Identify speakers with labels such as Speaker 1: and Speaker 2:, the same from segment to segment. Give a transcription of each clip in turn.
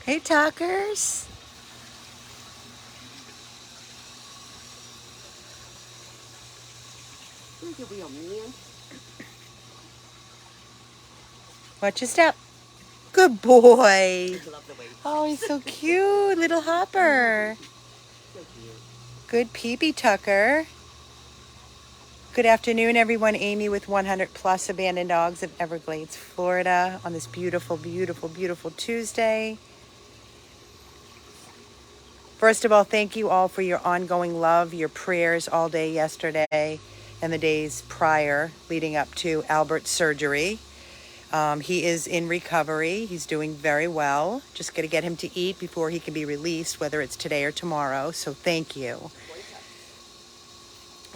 Speaker 1: Hey, talkers.
Speaker 2: Here's your wheel, man.
Speaker 1: Watch your step. Good boy.
Speaker 2: I love the way.
Speaker 1: Oh, he's so cute. Little hopper.
Speaker 2: So cute.
Speaker 1: Good peepee, Tucker. Good afternoon, everyone. Amy with 100 Plus Abandoned Dogs of Everglades, Florida, on this beautiful, beautiful, beautiful Tuesday. First of all, thank you all for your ongoing love, your prayers all day yesterday and the days prior leading up to Albert's surgery. He is in recovery. He's doing very well. Just got to get him to eat before he can be released, whether it's today or tomorrow. So thank you.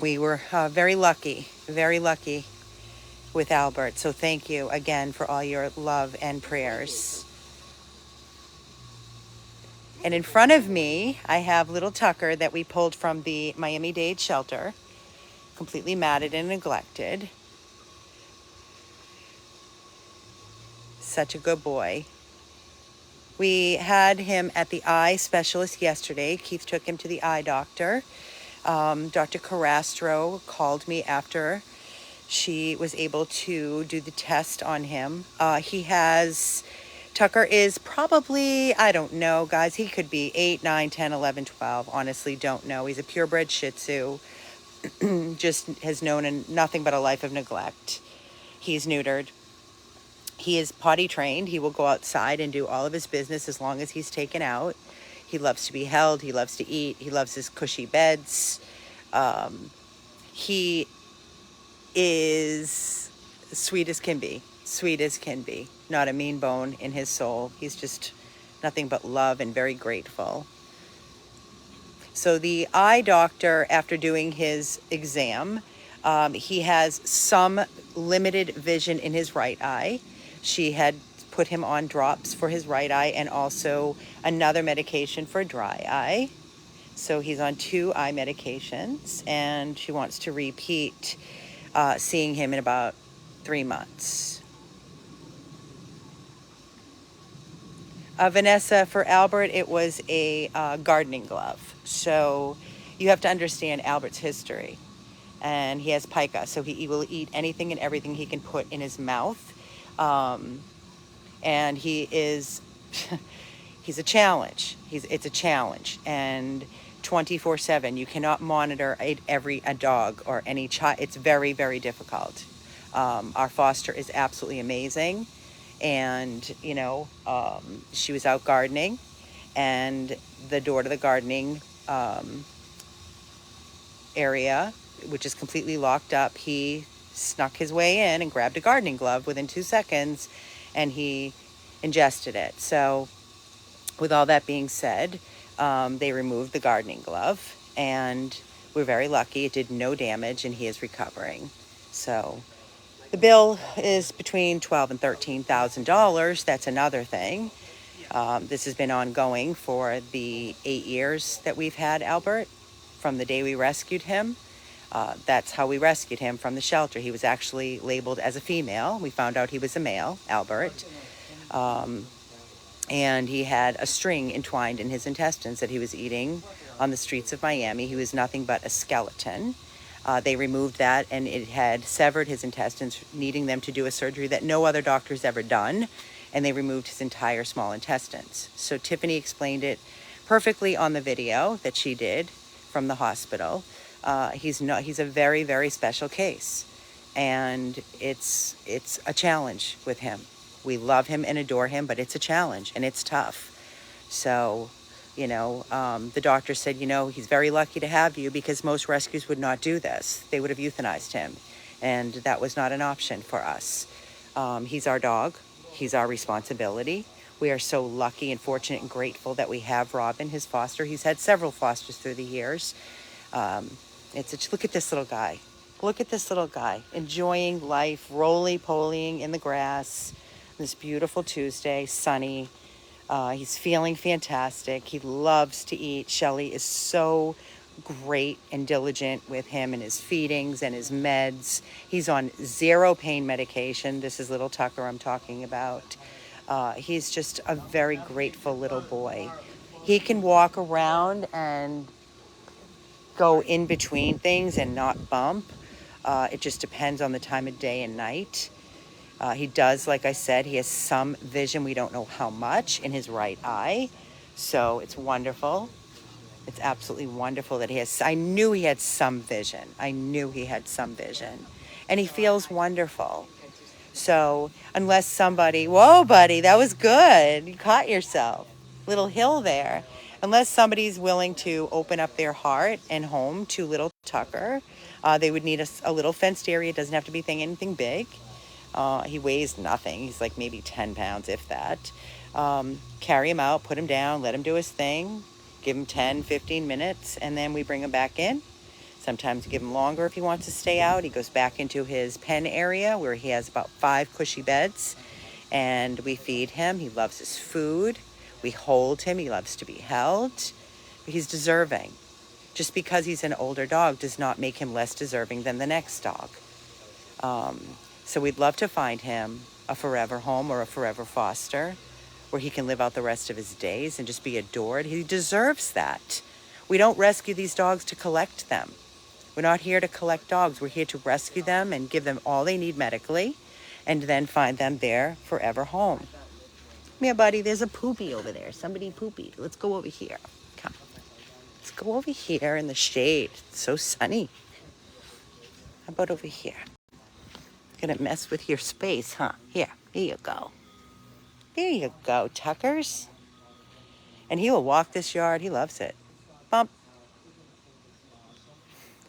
Speaker 1: We were very lucky with Albert. So thank you again for all your love and prayers. And in front of me, I have little Tucker that we pulled from the Miami-Dade shelter, completely matted and neglected. Such a good boy. We had him at the eye specialist yesterday. Keith took him to the eye doctor. Dr. Carastro called me after she was able to do the test on him. Tucker is probably, I don't know, guys, he could be 8, 9, 10, 11, 12. Honestly, don't know. He's a purebred Shih Tzu. Just has known nothing but a life of neglect. He's neutered. He is potty trained. He will go outside and do all of his business as long as he's taken out. He loves to be held. He loves to eat. He loves his cushy beds. He is sweet as can be. Sweet as can be. Not a mean bone in his soul. He's just nothing but love and very grateful. So the eye doctor, after doing his exam, he has some limited vision in his right eye. She had put him on drops for his right eye and also another medication for dry eye. So he's on 2 eye medications, and she wants to repeat seeing him in about 3 months. Vanessa, for Albert, it was a gardening glove. So you have to understand Albert's history. And he has pica, so he will eat anything and everything he can put in his mouth. And he is, he's a challenge. It's a challenge. And 24/7, you cannot monitor a dog or any child. It's very, very difficult. Our foster is absolutely amazing. And, she was out gardening, and the door to the gardening area, which is completely locked up, he snuck his way in and grabbed a gardening glove within 2 seconds, and he ingested it. So with all that being said, they removed the gardening glove, and we're very lucky. It did no damage, and he is recovering. So the bill is between $12,000 and $13,000. That's another thing. This has been ongoing for the 8 years that we've had Albert, from the day we rescued him. That's how we rescued him from the shelter. He was actually labeled as a female. We found out he was a male, Albert. And he had a string entwined in his intestines that he was eating on the streets of Miami. He was nothing but a skeleton. They removed that, and it had severed his intestines, needing them to do a surgery that no other doctor's ever done. And they removed his entire small intestines. So Tiffany explained it perfectly on the video that she did from the hospital. He's a very, very special case, and it's a challenge with him. We love him and adore him, but it's a challenge and it's tough. So, the doctor said, he's very lucky to have you, because most rescues would not do this. They would have euthanized him, and that was not an option for us. He's our dog. He's our responsibility. We are so lucky and fortunate and grateful that we have Robin, his foster. He's had several fosters through the years. Look at this little guy. Look at this little guy, enjoying life, roly-polying in the grass. This beautiful Tuesday, sunny. He's feeling fantastic. He loves to eat. Shelly is so great and diligent with him and his feedings and his meds. He's on 0 pain medication. This is little Tucker I'm talking about. He's just a very grateful little boy. He can walk around and go in between things and not bump. It just depends on the time of day and night. He does, like I said, he has some vision. We don't know how much in his right eye. So it's wonderful. It's absolutely wonderful that he has. I knew he had some vision. I knew he had some vision. And he feels wonderful. So unless somebody, whoa, buddy, that was good. You caught yourself. Little hill there. Unless somebody's willing to open up their heart and home to little Tucker, they would need a little fenced area. It doesn't have to be anything big. He weighs nothing. He's like maybe 10 pounds, if that. Carry him out, put him down, let him do his thing, give him 10, 15 minutes, and then we bring him back in. Sometimes give him longer if he wants to stay out. He goes back into his pen area where he has about 5 cushy beds, and we feed him. He loves his food. We hold him. He loves to be held. He's deserving. Just because he's an older dog does not make him less deserving than the next dog. So we'd love to find him a forever home or a forever foster where he can live out the rest of his days and just be adored. He deserves that. We don't rescue these dogs to collect them. We're not here to collect dogs. We're here to rescue them and give them all they need medically and then find them their forever home. Come here, buddy. There's a poopy over there. Somebody poopy. Let's go over here. Come. Let's go over here in the shade. It's so sunny. How about over here? Gonna mess with your space, huh? Here you go. There you go, Tuckers. And he will walk this yard. He loves it. Bump.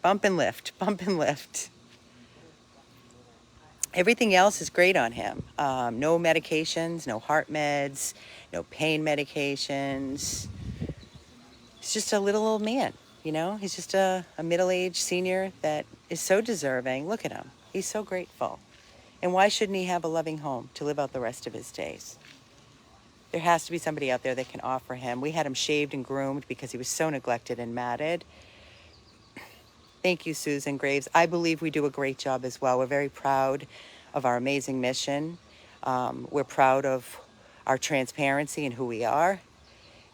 Speaker 1: Bump and lift. Bump and lift. Everything else is great on him. No medications, no heart meds, no pain medications. He's just a little old man, you know? He's just a middle-aged senior that is so deserving. Look at him. He's so grateful. And why shouldn't he have a loving home to live out the rest of his days? There has to be somebody out there that can offer him. We had him shaved and groomed because he was so neglected and matted. Thank you, Susan Graves. I believe we do a great job as well. We're very proud of our amazing mission. We're proud of our transparency and who we are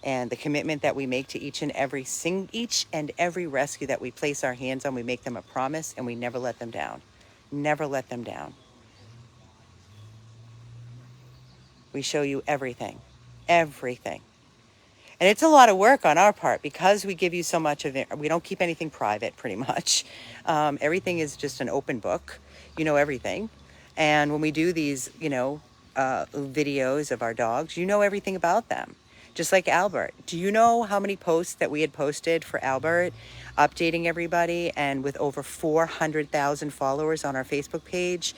Speaker 1: and the commitment that we make to each and every rescue that we place our hands on. We make them a promise and we never let them down. Never let them down. We show you everything. Everything. And it's a lot of work on our part because we give you so much of it. We don't keep anything private, pretty much. Everything is just an open book. You know everything. And when we do these, videos of our dogs, you know everything about them. Just like Albert. Do you know how many posts that we had posted for Albert, updating everybody, and with over 400,000 followers on our Facebook page?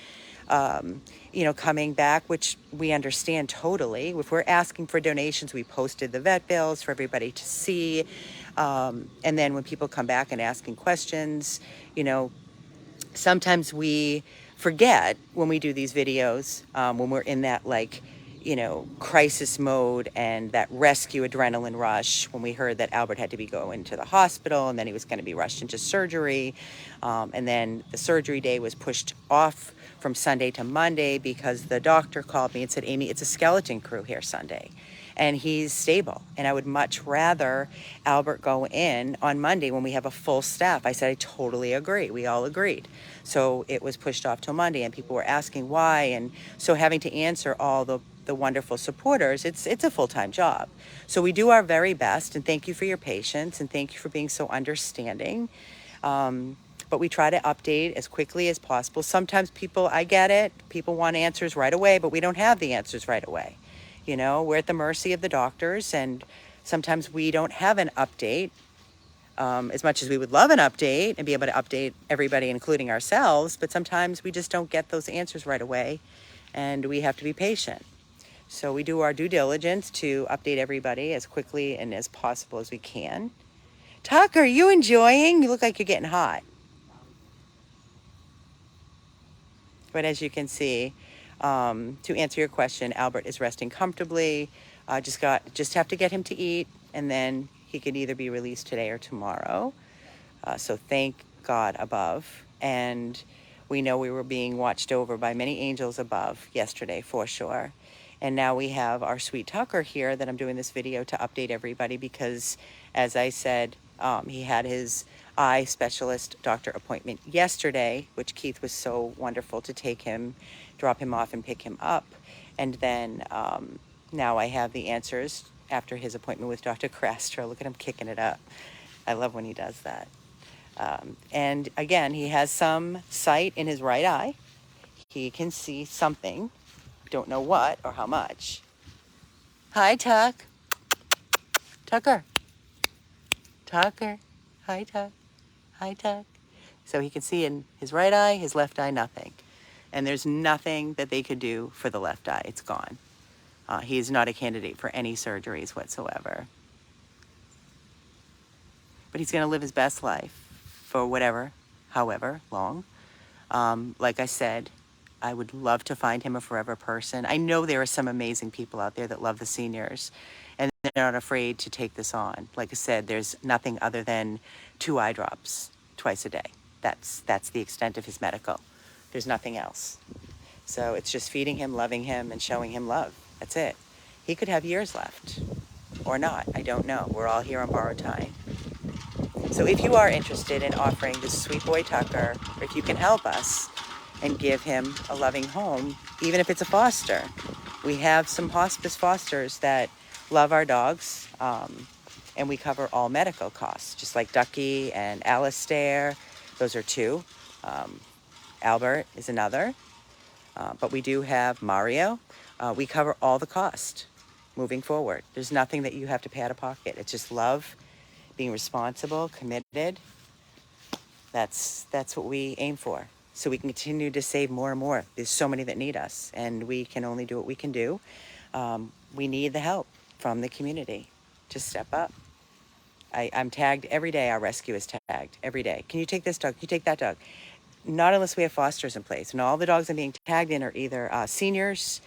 Speaker 1: Coming back, which we understand totally. If we're asking for donations, we posted the vet bills for everybody to see. And then when people come back and asking questions, sometimes we forget when we do these videos, when we're in that crisis mode and that rescue adrenaline rush, when we heard that Albert had to be going to the hospital and then he was going to be rushed into surgery. And then the surgery day was pushed off from Sunday to Monday because the doctor called me and said, Amy, it's a skeleton crew here Sunday. And he's stable. And I would much rather Albert go in on Monday when we have a full staff. I said, I totally agree. We all agreed. So it was pushed off till Monday and people were asking why. And so having to answer all the wonderful supporters, it's a full-time job. So we do our very best, and thank you for your patience and thank you for being so understanding. But we try to update as quickly as possible. Sometimes I get it, people want answers right away, but we don't have the answers right away. We're at the mercy of the doctors, and sometimes we don't have an update. As much as we would love an update and be able to update everybody, including ourselves, but sometimes we just don't get those answers right away, and we have to be patient. So we do our due diligence to update everybody as quickly and as possible as we can. Tucker, are you enjoying? You look like you're getting hot. But as you can see, to answer your question, Albert is resting comfortably. Just have to get him to eat, and then he could either be released today or tomorrow. So thank God above. And we know we were being watched over by many angels above yesterday, for sure. And now we have our sweet Tucker here that I'm doing this video to update everybody because, as I said, he had his eye specialist doctor appointment yesterday, which Keith was so wonderful to take him, drop him off and pick him up. And then now I have the answers after his appointment with Dr. Crastra. Look at him kicking it up. I love when he does that. And again, he has some sight in his right eye. He can see something. Don't know what or how much. Hi, Tuck. Tucker. Tucker. Hi, Tuck. Hi, Tuck. So he can see in his right eye, his left eye, nothing. And there's nothing that they could do for the left eye. It's gone. He is not a candidate for any surgeries whatsoever. But he's going to live his best life for whatever, however long. Like I said, I would love to find him a forever person. I know there are some amazing people out there that love the seniors, and they're not afraid to take this on. Like I said, there's nothing other than 2 eye drops twice a day. That's the extent of his medical. There's nothing else. So it's just feeding him, loving him, and showing him love. That's it. He could have years left, or not. I don't know. We're all here on borrowed time. So if you are interested in offering this sweet boy Tucker, or if you can help us and give him a loving home, even if it's a foster, we have some hospice fosters that love our dogs, and we cover all medical costs, just like Ducky and Alistair. Those are 2. Albert is another. But we do have Mario. We cover all the cost moving forward. There's nothing that you have to pay out of pocket. It's just love, being responsible, committed. That's what we aim for. So we can continue to save more and more. There's so many that need us, and we can only do what we can do. We need the help from the community to step up. I'm tagged every day. Our rescue is tagged every day. Can you take this dog? Can you take that dog? Not unless we have fosters in place. And all the dogs I'm being tagged in are either seniors.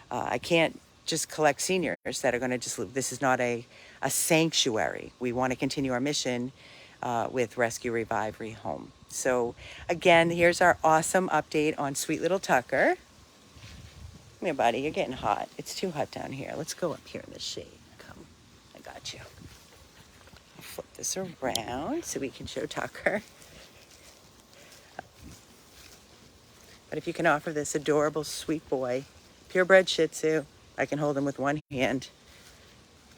Speaker 1: I can't just collect seniors that are going to just live. This is not a sanctuary. We want to continue our mission with Rescue, Revive, Rehome. So again, here's our awesome update on sweet little Tucker. Come here, buddy. You're getting hot. It's too hot down here. Let's go up here in the shade. Come. I got you. I'll flip this around so we can show Tucker. But if you can offer this adorable, sweet boy, purebred Shih Tzu, I can hold him with one hand.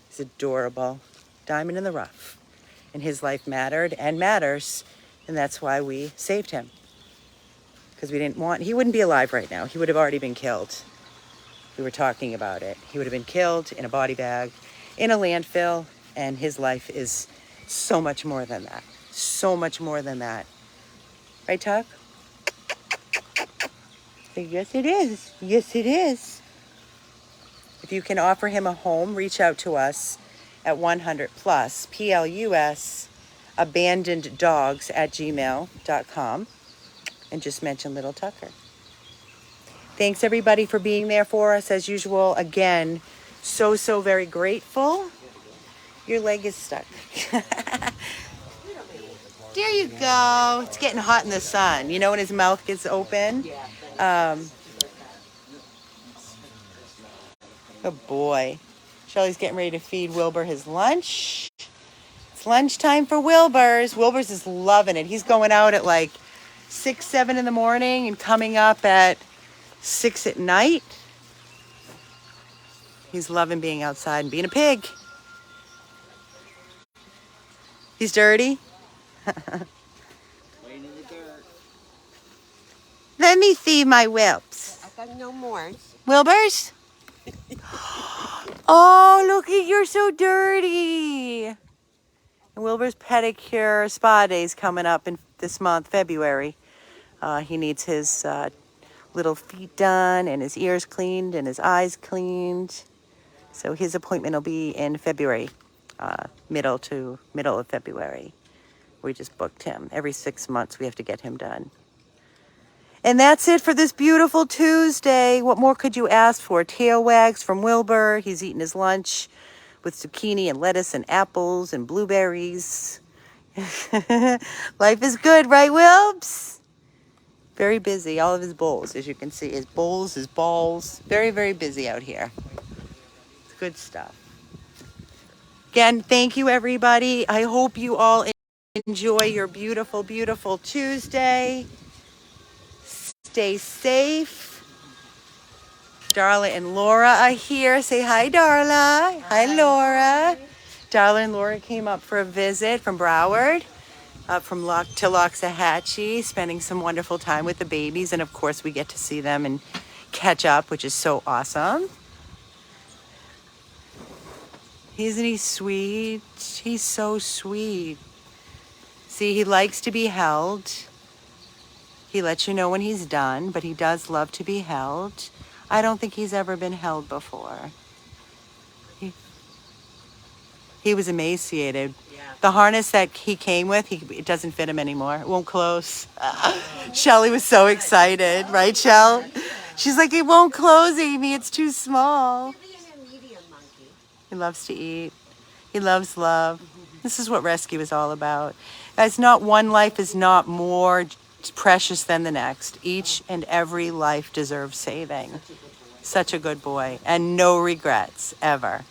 Speaker 1: He's adorable. Diamond in the rough. And his life mattered and matters, and that's why we saved him. Because we didn't want, he wouldn't be alive right now. He would have already been killed. We were talking about it. He would have been killed in a body bag, in a landfill, and his life is so much more than that. So much more than that. Right, Tuck? Yes, it is. Yes, it is. If you can offer him a home, reach out to us at 100plus, PLUS, abandoneddogs@gmail.com, and just mention Little Tucker. Thanks, everybody, for being there for us. As usual, again, so very grateful. Your leg is stuck. There you go. It's getting hot in the sun. You know when his mouth gets open? Good boy. Shelly's getting ready to feed Wilbur his lunch. It's lunchtime for Wilbur's. Wilbur's is loving it. He's going out at like 6, 7 in the morning and coming up at 6 at night. He's loving being outside and being a pig. He's dirty. Let me see my whelps.
Speaker 2: I got no more.
Speaker 1: Wilbur's? Oh, look, you're so dirty. And Wilbur's pedicure spa day's coming up in this month, February. He needs his little feet done and his ears cleaned and his eyes cleaned. So his appointment will be in February, middle of February. We just booked him. Every 6 months we have to get him done. And that's it for this beautiful Tuesday. What more could you ask for? Tail wags from Wilbur. He's eating his lunch with zucchini and lettuce and apples and blueberries. Life is good, right, Wilbs? Very busy. All of his bowls, as you can see. His bowls, his balls. Very, very busy out here. It's good stuff. Again, thank you, everybody. I hope you all enjoy your beautiful, beautiful Tuesday. Stay safe. Darla and Laura are here. Say hi, Darla. Hi, Laura. Darla and Laura came up for a visit from Broward, up from to Loxahatchee, spending some wonderful time with the babies. And of course, we get to see them and catch up, which is so awesome. Isn't he sweet? He's so sweet. See, he likes to be held. He lets you know when he's done, but he does love to be held. I don't think he's ever been held before. He was emaciated.
Speaker 2: Yeah.
Speaker 1: The harness that he came with, it doesn't fit him anymore. It won't close. Shelly was so excited, right, Shell? She's like, it won't close, Amy. It's too small.
Speaker 2: Maybe a medium monkey.
Speaker 1: He loves to eat. He loves love. This is what rescue is all about. Guys, not one life is not more precious than the next. Each and every life deserves saving. Such a good boy. And no regrets, ever.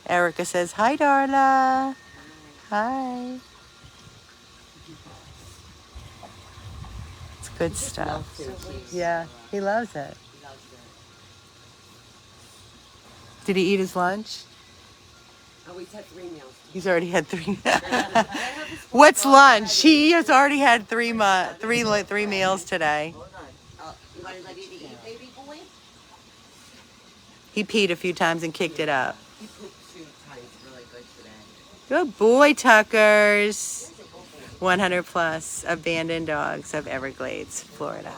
Speaker 1: Erica says, hi, Darla. Hi. It's good stuff. Yeah, he loves it. Did he eat his lunch?
Speaker 2: Oh, he's had 3 meals.
Speaker 1: He's already had 3. What's lunch? He has already had 3 meals today.
Speaker 2: You want to let you eat, baby boy?
Speaker 1: He peed a few times and kicked it up.
Speaker 2: He pooped 2 times really good today.
Speaker 1: Good boy, Tuckers. 100 plus abandoned dogs of Everglades, Florida.